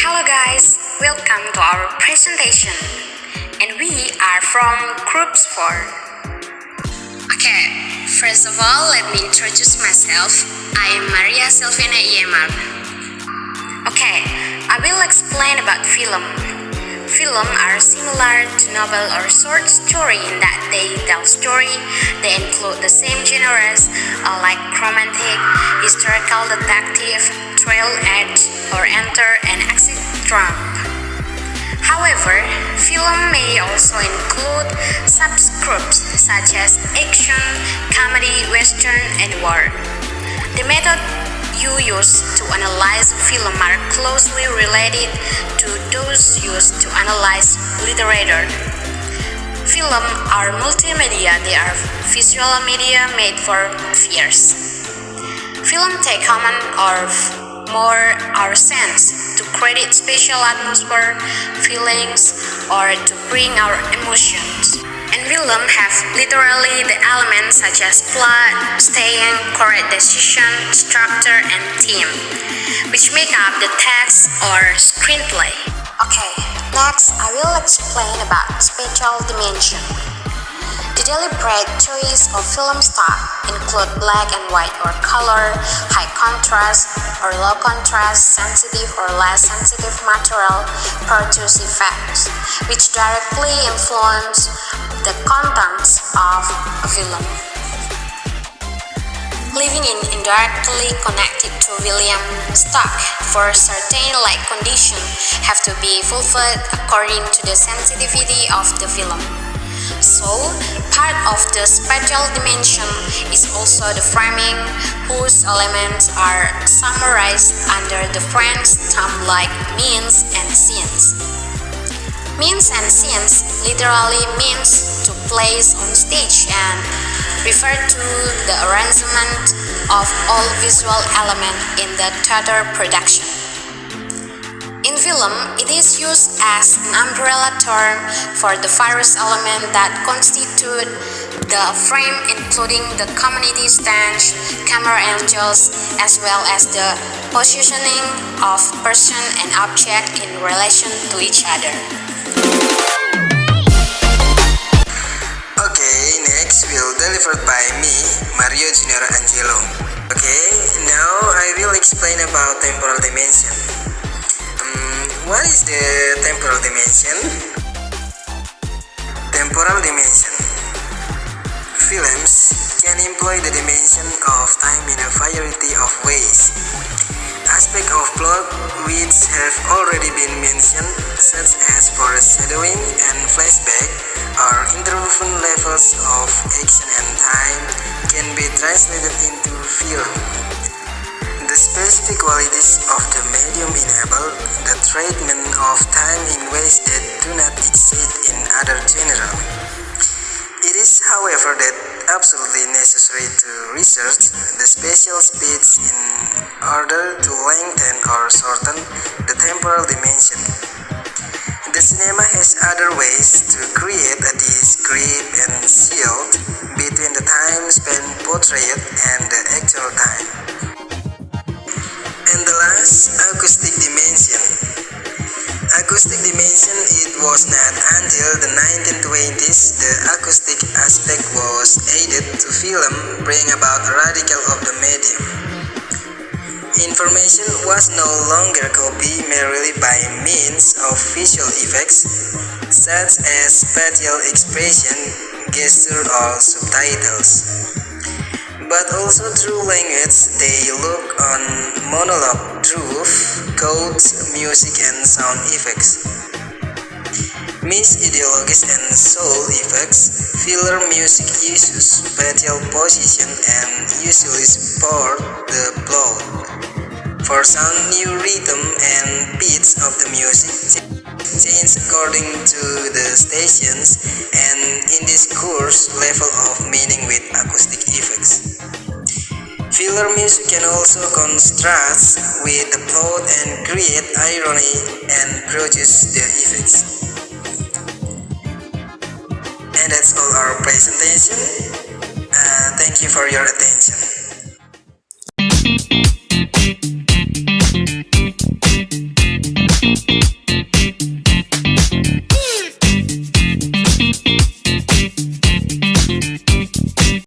Hello guys, welcome to our presentation. And we are from Groups 4. Okay, first of all, let me introduce myself. I am Maria Selvina EMR. Okay, I will explain about film. Film are similar to novel or short story in that they tell story. They include the same genres like romantic, historical detective, thrill, edge, or enter and exit drama. However, film may also include subgroups such as action, comedy, western, and war. The method you use to analyze a film are closely related to those used to analyze literature. Film are multimedia. They are visual media made for viewers. Film take human or more our sense to create spatial atmosphere, feelings, or to bring our emotions. And film have literally the elements such as plot, staying, correct decision, structure, and theme, which make up the text or screenplay. Okay, next I will explain about spatial dimension. The deliberate choice of film stock include black and white or color, high contrast or low contrast, sensitive or less sensitive material produce effects, which directly influence the contents of a film. Living in indirectly connected to William stock for certain like condition have to be fulfilled according to the sensitivity of the film. So, part of the spatial dimension is also the framing, whose elements are summarized under the French term like means and scenes. Means and scenes literally means to place on stage and refer to the arrangement of all visual elements in the theater production. In film, it is used as an umbrella term for the various elements that constitute the frame, including the community stage, camera angles, as well as the positioning of person and object in relation to each other. Okay, next will delivered by me, Mario Junior Angelo. Okay, now I will explain about temporal dimension. What is the temporal dimension? Temporal dimension. Films can employ the dimension of time in a variety of ways. Aspects of plot which have already been mentioned, such as foreshadowing and flashback, or interwoven levels of action and time, can be translated into film. The specific qualities of the medium enable the treatment of time in ways that do not exist in other genres. It is, however, that absolutely necessary to research the spatial speeds in order to lengthen or shorten the temporal dimension. The cinema has other ways to create a discrete and shield between the time span portrayed and the actual time. And the last, acoustic dimension. Acoustic dimension, it was not until the 1920s the acoustic aspect was added to film, bring about a radical of the medium. Information was no longer copied merely by means of visual effects, such as spatial expression, gesture, or subtitles, but also through language. They look on monologue, truth, codes, music, and sound effects. Mix ideologies and soul effects, filler music uses spatial position and usually support the plot. For sound, new rhythm and beats of the music change according to the stations and in this course level of meaning with acoustic effects. Filler music can also contrast with the plot and create irony and produce the effects. And that's all our presentation. Thank you for your attention.